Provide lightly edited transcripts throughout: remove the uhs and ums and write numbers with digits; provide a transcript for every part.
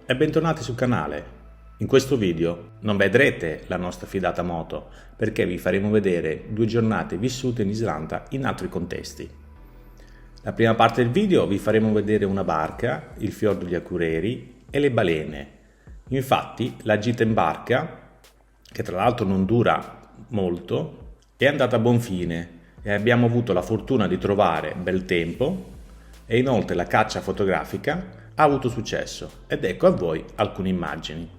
e bentornati sul canale. In questo video non vedrete la nostra fidata moto perché vi faremo vedere 2 giornate vissute in Islanda in altri contesti. La prima parte del video vi faremo vedere una barca, il fiordo di Akureyri e le balene. Infatti la gita in barca, che tra l'altro non dura molto, è andata a buon fine e abbiamo avuto la fortuna di trovare bel tempo e inoltre la caccia fotografica ha avuto successo ed ecco a voi alcune immagini.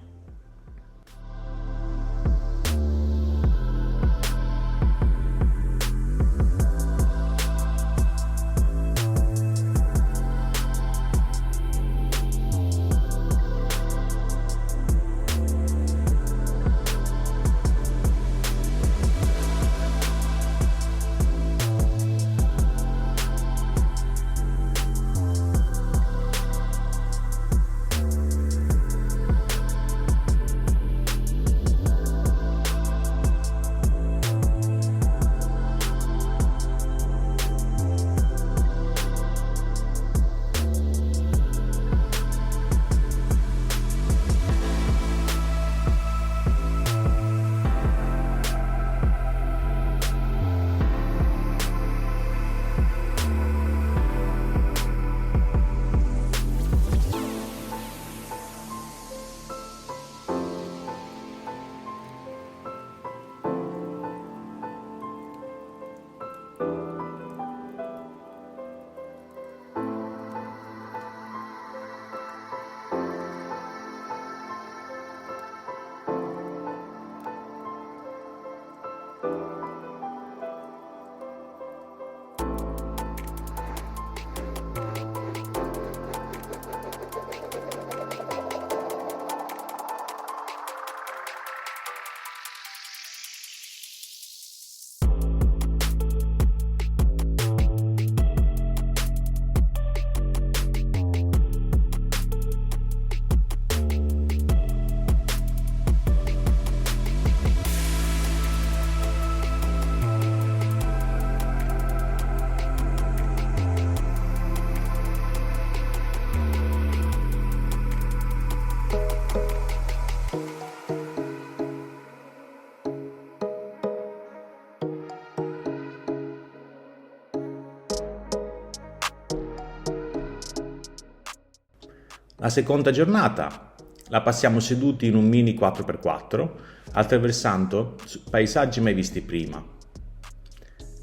La seconda giornata la passiamo seduti in un mini 4x4 attraversando paesaggi mai visti prima.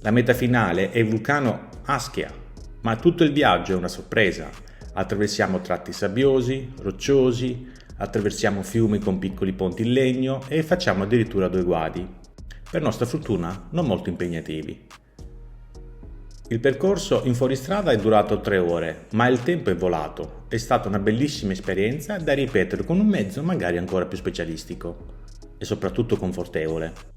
La meta finale è il vulcano Askja, ma tutto il viaggio è una sorpresa. Attraversiamo tratti sabbiosi, rocciosi, attraversiamo fiumi con piccoli ponti in legno e facciamo addirittura 2 guadi, per nostra fortuna non molto impegnativi. Il percorso in fuoristrada è durato 3 ore, ma il tempo è volato. È stata una bellissima esperienza da ripetere con un mezzo magari ancora più specialistico e soprattutto confortevole.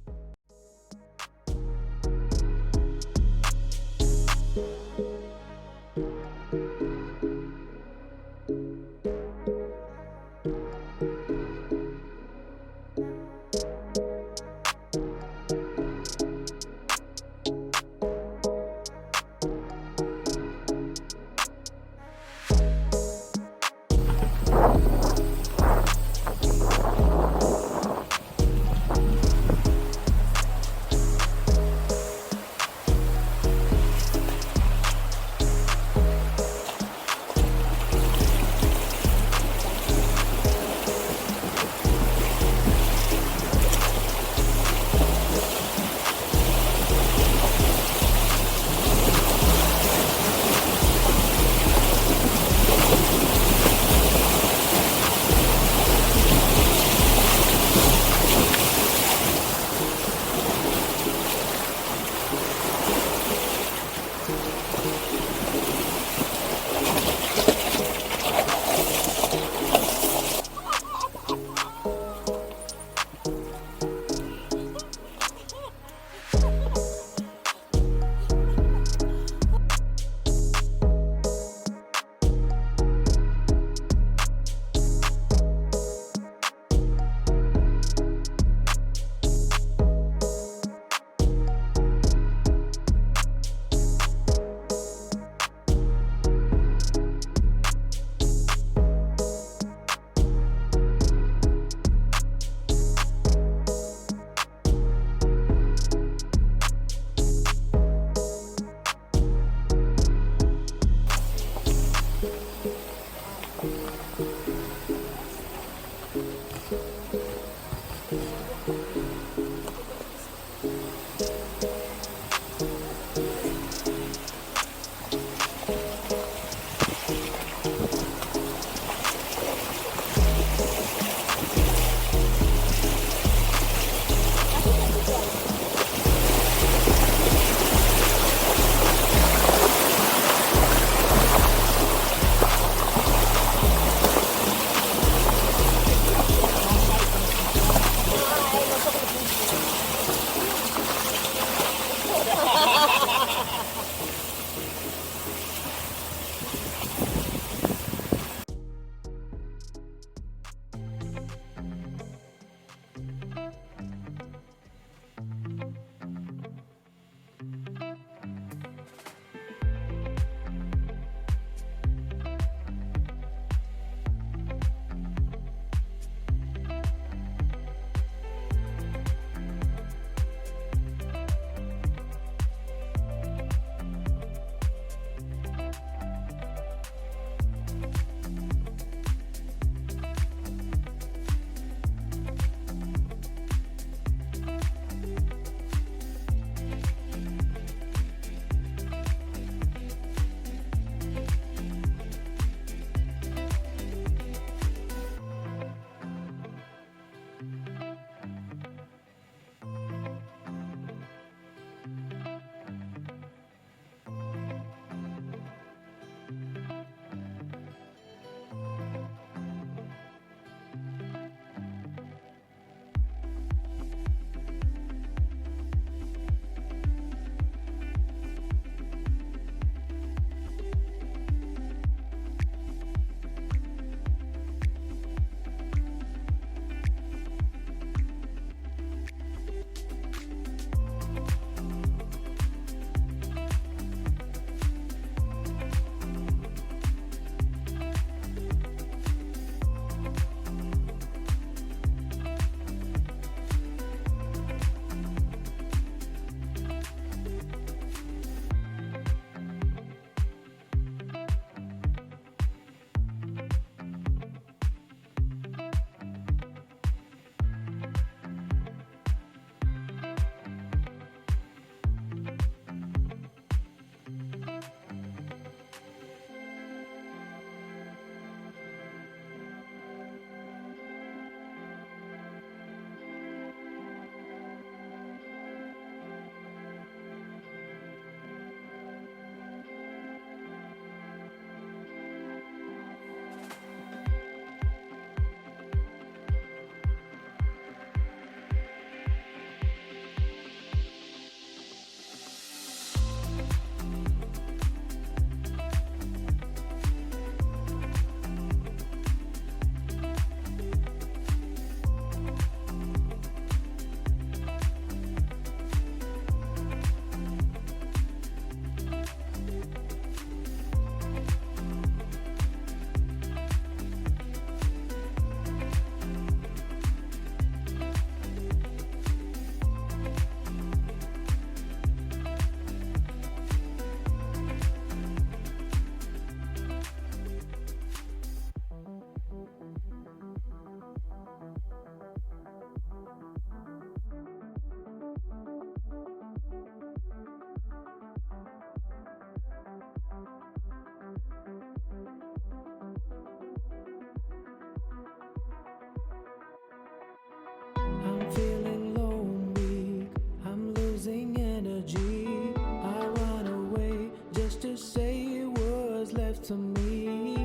to me.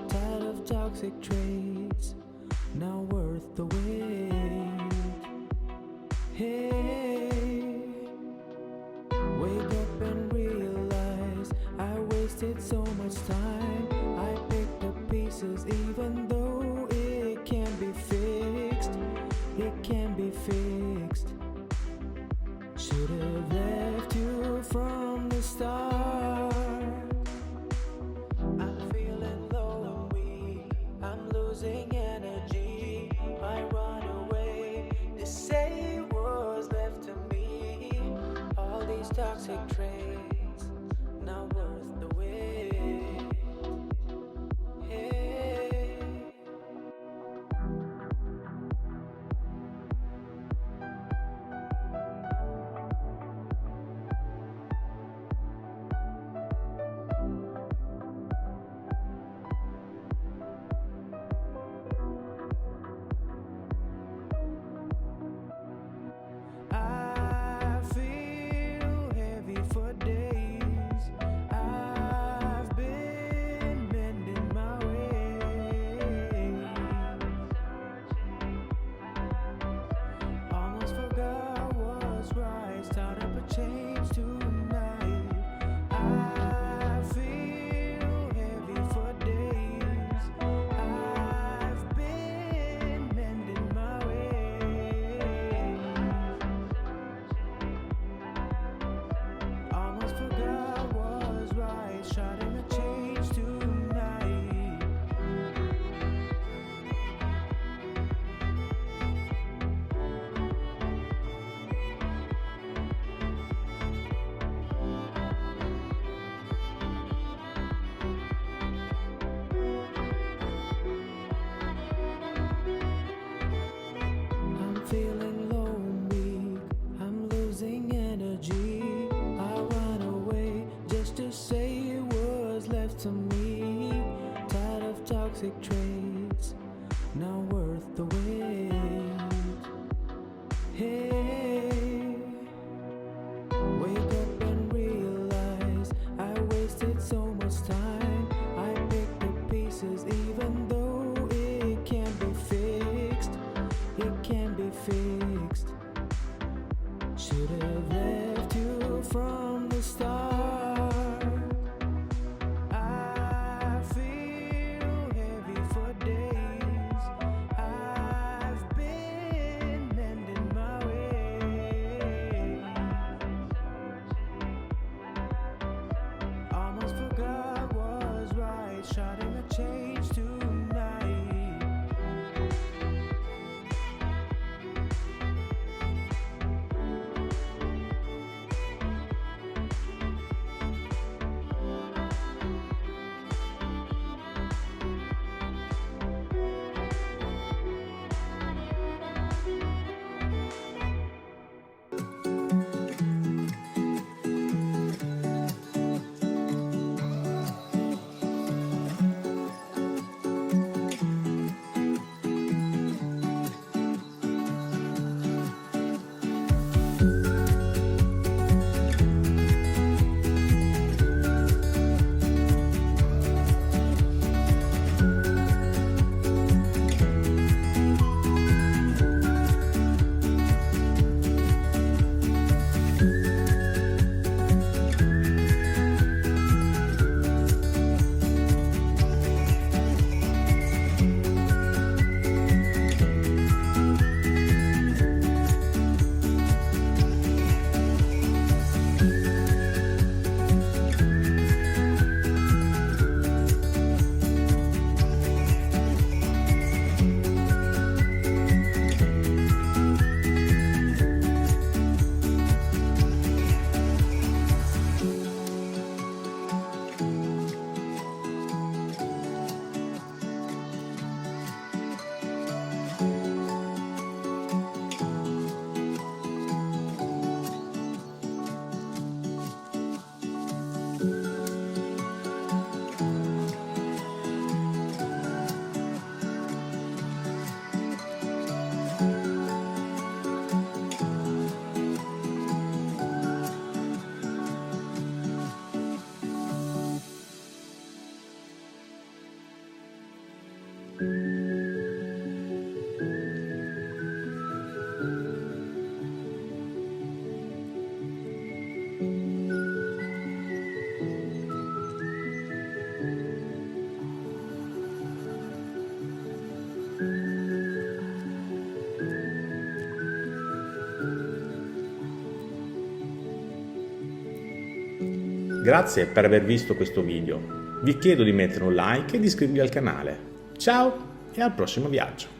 Tired of toxic traits, now worth the wait. Hey, wake up and realize I wasted so much time. I picked up pieces even though it can be fixed. It can be fixed. Should have left you from the start. I'm feeling low and weak, I'm losing energy. I run away, they say what's left to me. All these toxic traits, not worth the wait. Hey. right, start up a change tonight. I feel heavy for days. I've been mending my ways. Almost forgot was right, starting a change tonight. I'm feeling low and weak, I'm losing energy. I run away just to say what's left to me. Tired of toxic traits, not worth the wait. Hey, wake up and realize I wasted so much time. I picked the pieces even though it can't be fixed. It can't be fixed. Should have left you from the start. I feel heavy for days. I've been mending my ways. Almost forgot was right, starting a change tonight. Grazie per aver visto questo video. Vi chiedo di mettere un like e di iscrivervi al canale. Ciao e al prossimo viaggio!